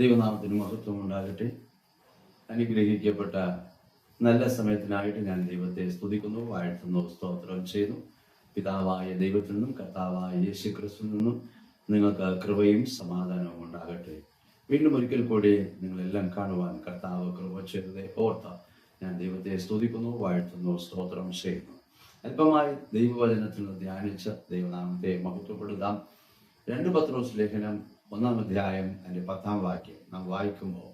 ദൈവനാമത്തിന് മഹത്വം ഉണ്ടാകട്ടെ. അനുഗ്രഹിക്കപ്പെട്ട നല്ല സമയത്തിനായിട്ട് ഞാൻ ദൈവത്തെ സ്തുതിക്കുന്നു, വാഴ്ത്തുന്നു, സ്തോത്രം ചെയ്യുന്നു. പിതാവായ ദൈവത്തിൽ നിന്നും കർത്താവായ യേശു ക്രിസ്തുവിൽ നിന്നും നിങ്ങൾക്ക് കൃപയും സമാധാനവും ഉണ്ടാകട്ടെ. വീണ്ടും ഒരിക്കൽ കൂടി നിങ്ങളെല്ലാം കാണുവാൻ കർത്താവ് കൃപ ചെയ്തതെ ഓർത്ത് ഞാൻ ദൈവത്തെ സ്തുതിക്കുന്നു, വാഴ്ത്തുന്നു, സ്തോത്രം ചെയ്യുന്നു. അല്പമായി ദൈവവചനത്തിൽ നിന്ന് ധ്യാനിച്ച് ദൈവനാമത്തെ മഹത്വപ്പെടുത്താം. 2 പത്രോസ് ലേഖനം 1-ാം അധ്യായം അതിൻ്റെ 10-ാം വാക്യം നാം വായിക്കുമ്പോൾ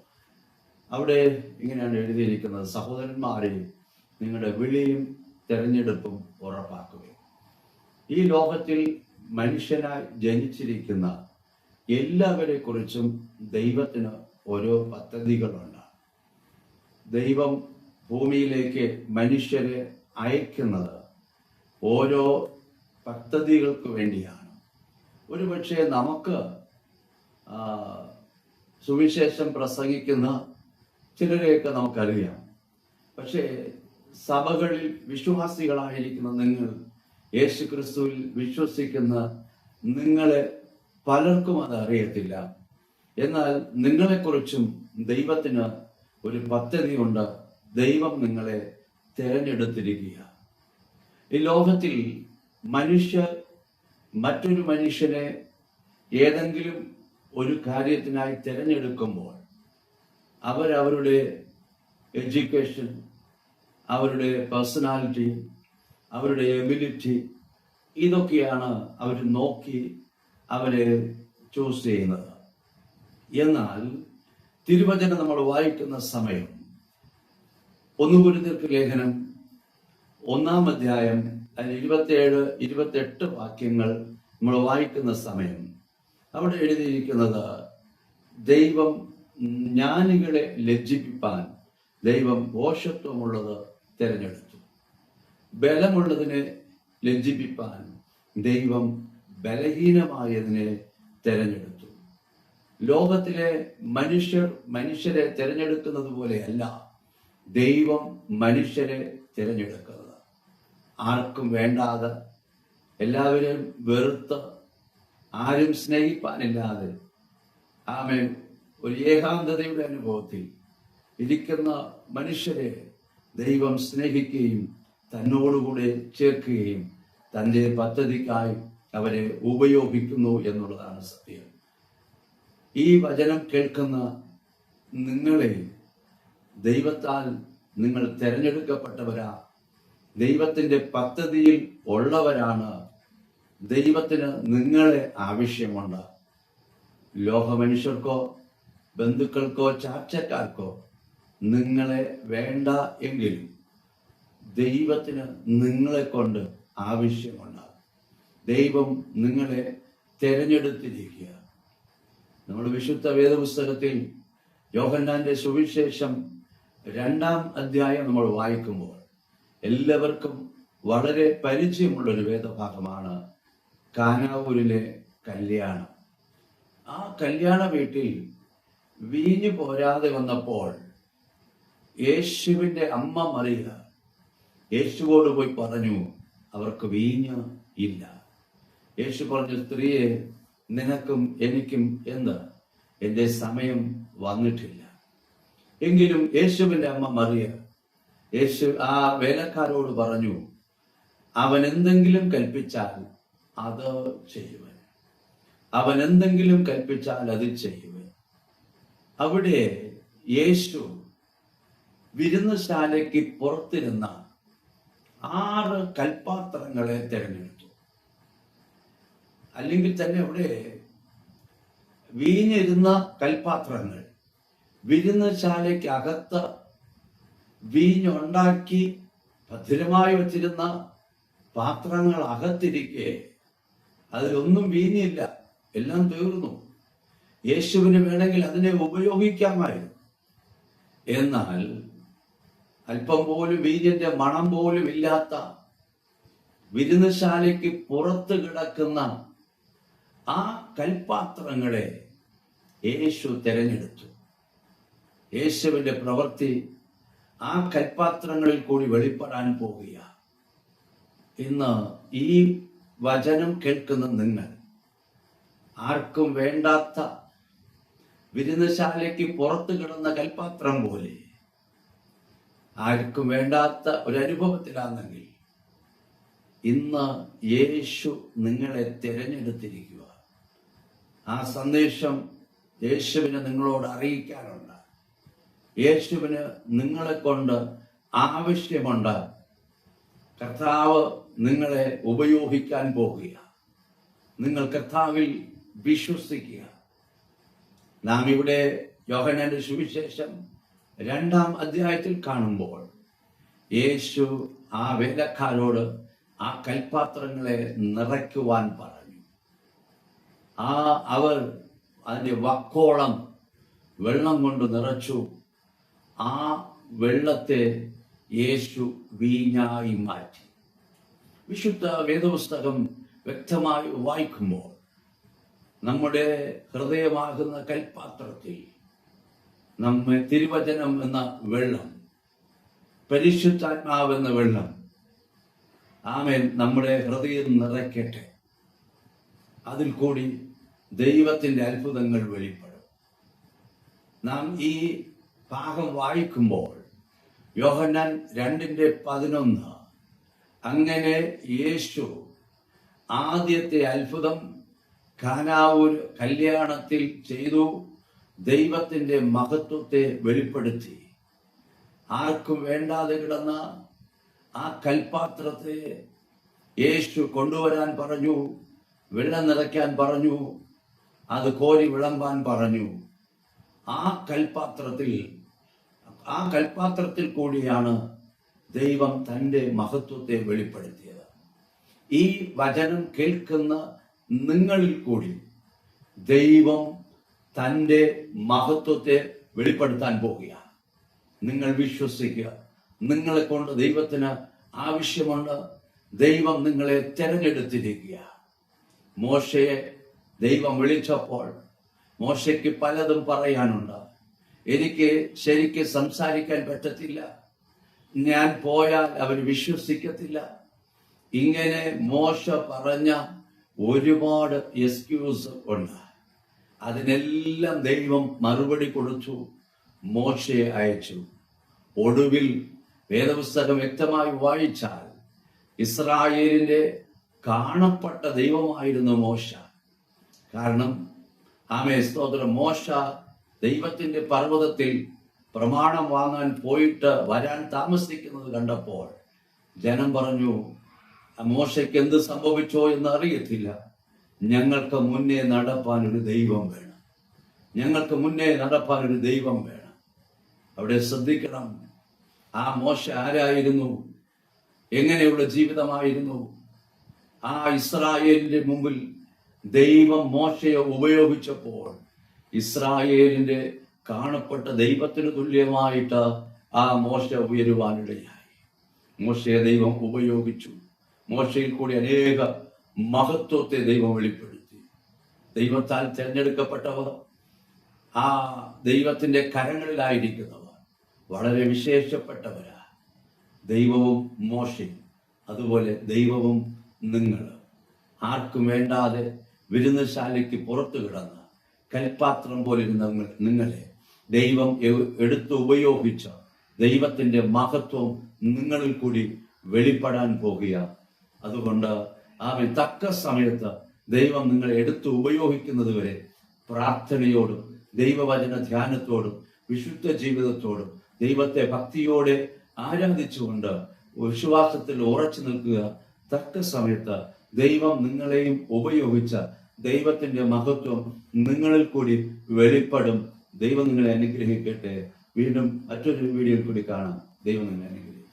അവിടെ ഇങ്ങനെയാണ് എഴുതിയിരിക്കുന്നത്: സഹോദരന്മാരെ, നിങ്ങളുടെ വിളിയും തെരഞ്ഞെടുപ്പും ഉറപ്പാക്കുകയും. ഈ ലോകത്തിൽ മനുഷ്യനായി ജനിച്ചിരിക്കുന്ന എല്ലാവരെ കുറിച്ചും ദൈവത്തിന് ഓരോ പദ്ധതികളുണ്ട്. ദൈവം ഭൂമിയിലേക്ക് മനുഷ്യരെ അയക്കുന്നത് ഓരോ പദ്ധതികൾക്ക് വേണ്ടിയാണ്. ഒരുപക്ഷെ നമുക്ക് സുവിശേഷം പ്രസംഗിക്കുന്ന ചിലരെയൊക്കെ നമുക്കറിയാം. പക്ഷേ സഭകളിൽ വിശ്വാസികളായിരിക്കുന്ന നിങ്ങൾ, യേശു ക്രിസ്തുവിൽ വിശ്വസിക്കുന്ന നിങ്ങളെ പലർക്കും അത് അറിയത്തില്ല. എന്നാൽ നിങ്ങളെക്കുറിച്ചും ദൈവത്തിന് ഒരു പദ്ധതിയുണ്ട്. ദൈവം നിങ്ങളെ തിരഞ്ഞെടുത്തിരിക്കുക. ഈ ലോകത്തിൽ മനുഷ്യർ മറ്റൊരു മനുഷ്യനെ ഏതെങ്കിലും ഒരു കാര്യത്തിനായി തിരഞ്ഞെടുക്കുമ്പോൾ അവരവരുടെ എഡ്യൂക്കേഷൻ, അവരുടെ പേഴ്സണാലിറ്റി, അവരുടെ എബിലിറ്റി, ഇതൊക്കെയാണ് അവർ നോക്കി അവരെ ചൂസ് ചെയ്യുന്നത്. എന്നാൽ തിരുവചനം നമ്മൾ വായിക്കുന്ന സമയം 1 കൊരിന്ത്യർക്ക് ലേഖനം 1-ാം അധ്യായം അതിന് 27-28 വാക്യങ്ങൾ നമ്മൾ വായിക്കുന്ന സമയം അവിടെ എഴുതിയിരിക്കുന്നത്, ദൈവം ജ്ഞാനികളെ ലജ്ജിപ്പിപ്പാൻ ദൈവം ഭോഷത്വമുള്ളത് തിരഞ്ഞെടുത്തു, ബലമുള്ളതിനെ ലജ്ജിപ്പിപ്പാൻ ദൈവം ബലഹീനമായതിനെ തിരഞ്ഞെടുത്തു. ലോകത്തിലെ മനുഷ്യരെ തിരഞ്ഞെടുക്കുന്നത് പോലെയല്ല ദൈവം മനുഷ്യരെ തിരഞ്ഞെടുക്കുന്നത്. ആർക്കും വേണ്ടാതെ, എല്ലാവരെയും വെറുത്ത്, ആരും സ്നേഹിപ്പാനില്ലാതെ, ആമേൻ, ഒരു ഏകാന്തതയുടെ അനുഭവത്തിൽ ഇരിക്കുന്ന മനുഷ്യരെ ദൈവം സ്നേഹിക്കുകയും തന്നോടുകൂടെ ചേർക്കുകയും തൻ്റെ പദ്ധതിക്കായി അവരെ ഉപയോഗിക്കുന്നു എന്നുള്ളതാണ് സത്യം. ഈ വചനം കേൾക്കുന്ന നിങ്ങളെ ദൈവത്താൽ നിങ്ങൾ തിരഞ്ഞെടുക്കപ്പെട്ടവരാ, ദൈവത്തിൻ്റെ പദ്ധതിയിൽ ഉള്ളവരാണ്. ദൈവത്തിന് നിങ്ങളെ ആവശ്യമുണ്ട്. ലോകമനുഷ്യർക്കോ ബന്ധുക്കൾക്കോ ചാർച്ചക്കാർക്കോ നിങ്ങളെ വേണ്ട എങ്കിലും ദൈവത്തിന് നിങ്ങളെ കൊണ്ട് ആവശ്യമുണ്ട്. ദൈവം നിങ്ങളെ തിരഞ്ഞെടുത്തിരിക്കുക. നമ്മൾ വിശുദ്ധ വേദപുസ്തകത്തിൽ യോഹന്നാന്റെ സുവിശേഷം 2-ാം അധ്യായം നമ്മൾ വായിക്കുമ്പോൾ എല്ലാവർക്കും വളരെ പരിചയമുള്ളൊരു വേദഭാഗമാണ് കാനാവൂരിലെ കല്യാണം. ആ കല്യാണ വീട്ടിൽ വീഞ്ഞു പോരാതെ വന്നപ്പോൾ യേശുവിൻ്റെ അമ്മ മറിയ യേശുവോട് പോയി പറഞ്ഞു, അവർക്ക് വീഞ്ഞ് ഇല്ല. യേശു പറഞ്ഞു, സ്ത്രീയെ, നിനക്കും എനിക്കും എന്ത്? എൻ്റെ സമയം വന്നിട്ടില്ല. എങ്കിലും യേശുവിൻ്റെ അമ്മ മറിയ ആ വേലക്കാരോട് പറഞ്ഞു, അവൻ എന്തെങ്കിലും കൽപ്പിച്ചാൽ അത് ചെയ്യുവൻ, അവൻ എന്തെങ്കിലും കൽപ്പിച്ചാൽ അത് ചെയ്യുവൻ. അവിടെ യേശു വിരുന്നുശാലയ്ക്ക് പുറത്തിരുന്ന 6 കൽപ്പാത്രങ്ങളെ തിരഞ്ഞെടുത്തു. അല്ലെങ്കിൽ തന്നെ അവിടെ വീഞ്ഞിരുന്ന കൽപ്പാത്രങ്ങൾ, വിരുന്നുശാലയ്ക്ക് അകത്ത് വീഞ്ഞുണ്ടാക്കി ഭദ്രമായി വച്ചിരുന്ന പാത്രങ്ങൾ അകത്തിരിക്കെ അതിലൊന്നും വീഞ്ഞില്ല, എല്ലാം തീർന്നു. യേശുവിന് വേണമെങ്കിൽ അതിനെ ഉപയോഗിക്കാമായിരുന്നു. എന്നാൽ അല്പം പോലും വീഞ്ഞിന്റെ മണം പോലും ഇല്ലാത്ത വിരുന്നുശാലയ്ക്ക് പുറത്ത് കിടക്കുന്ന ആ കൽപ്പാത്രങ്ങളെ യേശു തിരഞ്ഞെടുത്തു. യേശുവിന്റെ പ്രവൃത്തി ആ കൽപ്പാത്രങ്ങളിൽ കൂടി വെളിപ്പെടാൻ പോകുക. ഇന്ന് ഈ വചനം കേൾക്കുന്ന നിങ്ങൾ, ആർക്കും വേണ്ടാത്ത വിരുന്നശാലയ്ക്ക് പുറത്ത് കിടന്ന കൽപാത്രം പോലെ ആർക്കും വേണ്ടാത്ത ഒരു അനുഭവത്തിലാണെങ്കിൽ ഇന്ന് യേശു നിങ്ങളെ തിരഞ്ഞെടുത്തിരിക്കുക. ആ സന്ദേശം യേശുവിന് നിങ്ങളോട് അറിയിക്കാനുണ്ട്. യേശുവിന് നിങ്ങളെ കൊണ്ട് ആവശ്യമുണ്ട്. കർത്താവ് നിങ്ങളെ ഉപയോഗിക്കാൻ പോകുക. നിങ്ങൾ കർത്താവിൽ വിശ്വസിക്കുക. നാം ഇവിടെ യോഹന്നാന്റെ സുവിശേഷം 2-ാം അധ്യായത്തിൽ കാണുമ്പോൾ യേശു ആ വേലക്കാരോട് ആ കൽപാത്രങ്ങളെ നിറയ്ക്കുവാൻ പറഞ്ഞു. അവർ അതിന്റെ വക്കോളം വെള്ളം കൊണ്ട് നിറച്ചു. ആ വെള്ളത്തെ യേശു വീഞ്ഞായി മാറ്റി. വിശുദ്ധ വേദപുസ്തകം വ്യക്തമായി വായിക്കുമ്പോൾ നമ്മുടെ ഹൃദയമാകുന്ന കൽപാത്രത്തിൽ നമ്മെ തിരുവചനം എന്ന വെള്ളം, പരിശുദ്ധാത്മാവെന്ന വെള്ളം ആമേൻ നമ്മുടെ ഹൃദയം നിറയ്ക്കട്ടെ. അതിൽ കൂടി ദൈവത്തിന്റെ അത്ഭുതങ്ങൾ വെളിപ്പെടും. നാം ഈ ഭാഗം വായിക്കുമ്പോൾ യോഹന്നാൻ 2:11 അങ്ങനെ യേശു ആദ്യത്തെ അത്ഭുതം കാനാവൂർ കല്യാണത്തിൽ ചെയ്തു. ദൈവത്തിന്റെ മഹത്വത്തെ വെളിപ്പെടുത്തി. ആർക്കും വേണ്ടാതെ കിടന്ന ആ കൽപാത്രത്തെ യേശു കൊണ്ടുവരാൻ പറഞ്ഞു, വെള്ളം നിറയ്ക്കാൻ പറഞ്ഞു, അത് കോരി വിളമ്പാൻ പറഞ്ഞു. ആ കൽപാത്രത്തിൽ കൂടിയാണ് ദൈവം തൻ്റെ മഹത്വത്തെ വെളിപ്പെടുത്തിയത്. ഈ വചനം കേൾക്കുന്ന നിങ്ങളിൽ കൂടി ദൈവം തൻ്റെ മഹത്വത്തെ വെളിപ്പെടുത്താൻ പോകുകയാണ്. നിങ്ങൾ വിശ്വസിക്കുക. നിങ്ങളെ കൊണ്ട് ദൈവത്തിന് ആവശ്യമുണ്ട്. ദൈവം നിങ്ങളെ തിരഞ്ഞെടുത്തിരിക്കുക. മോശയെ ദൈവം വിളിച്ചപ്പോൾ മോശയ്ക്ക് പലതും പറയാനുണ്ട്. എനിക്ക് ശരിക്ക് സംസാരിക്കാൻ പറ്റത്തില്ല, ഞാൻ പോയാൽ അവർ വിശ്വസിക്കത്തില്ല. ഇങ്ങനെ മോശ പറഞ്ഞ ഒരുപാട് എക്സ്ക്യൂസ് ഉണ്ട്. അതിനെല്ലാം ദൈവം മറുപടി കൊടുത്തു, മോശയെ അയച്ചു. ഒടുവിൽ വേദപുസ്തകം വ്യക്തമായി വായിച്ചാൽ ഇസ്രായേലിന്റെ കാണപ്പെട്ട ദൈവമായിരുന്നു മോശ. കാരണം സ്തോത്രം, മോശ ദൈവത്തിന്റെ പർവ്വതത്തിൽ പ്രമാണം വാങ്ങാൻ പോയിട്ട് വരാൻ താമസിക്കുന്നത് കണ്ടപ്പോൾ ജനം പറഞ്ഞു, മോശയ്ക്ക് എന്ത് സംഭവിച്ചോ എന്ന് അറിയത്തില്ല, ഞങ്ങൾക്ക് മുന്നേ നടപ്പാൻ ഒരു ദൈവം വേണം, ഞങ്ങൾക്ക് മുന്നേ നടപ്പാൻ ഒരു ദൈവം വേണം. അവിടെ ശ്രദ്ധിക്കണം, ആ മോശ ആരായിരുന്നു? എങ്ങനെയുള്ള ജീവിതമായിരുന്നു? ആ ഇസ്രായേലിന്റെ മുമ്പിൽ ദൈവം മോശയെ ഉപയോഗിച്ചപ്പോൾ ഇസ്രായേലിന്റെ കാണപ്പെട്ട ദൈവത്തിന് തുല്യമായിട്ട് ആ മോശ ഉയരുവാനിടയായി. മോശയെ ദൈവം ഉപയോഗിച്ചു. മോശയിൽ കൂടി അനേക മഹത്വത്തെ ദൈവം വെളിപ്പെടുത്തി. ദൈവത്താൽ തിരഞ്ഞെടുക്കപ്പെട്ടവർ, ആ ദൈവത്തിന്റെ കരങ്ങളിലായിരിക്കുന്നവർ വളരെ വിശേഷപ്പെട്ടവരാ. ദൈവവും മോശയും, അതുപോലെ ദൈവവും നിങ്ങൾ. ആർക്കും വേണ്ടാതെ വിരുന്നശാലയ്ക്ക് പുറത്തു കിടന്ന കൽപാത്രം പോലെ നിങ്ങളെ ദൈവം എടുത്ത് ഉപയോഗിച്ച ദൈവത്തിന്റെ മഹത്വം നിങ്ങളിൽ കൂടി വെളിപ്പെടാൻ പോകുക. അതുകൊണ്ട് തക്ക സമയത്ത് ദൈവം നിങ്ങളെ എടുത്ത് ഉപയോഗിക്കുന്നത് വരെ പ്രാർത്ഥനയോടും ദൈവവചന ധ്യാനത്തോടും വിശുദ്ധ ജീവിതത്തോടും ദൈവത്തെ ഭക്തിയോടെ ആരാധിച്ചുകൊണ്ട് വിശ്വാസത്തിൽ ഉറച്ചു നിൽക്കുക. തക്ക സമയത്ത് ദൈവം നിങ്ങളെയും ഉപയോഗിച്ച ദൈവത്തിന്റെ മഹത്വം നിങ്ങളിൽ കൂടി വെളിപ്പെടും. ദൈവം നിങ്ങളെ അനുഗ്രഹിക്കട്ടെ. വീണ്ടും മറ്റൊരു വീഡിയോയിൽ കൂടി കാണാം. ദൈവം നിങ്ങളെ അനുഗ്രഹിക്കട്ടെ.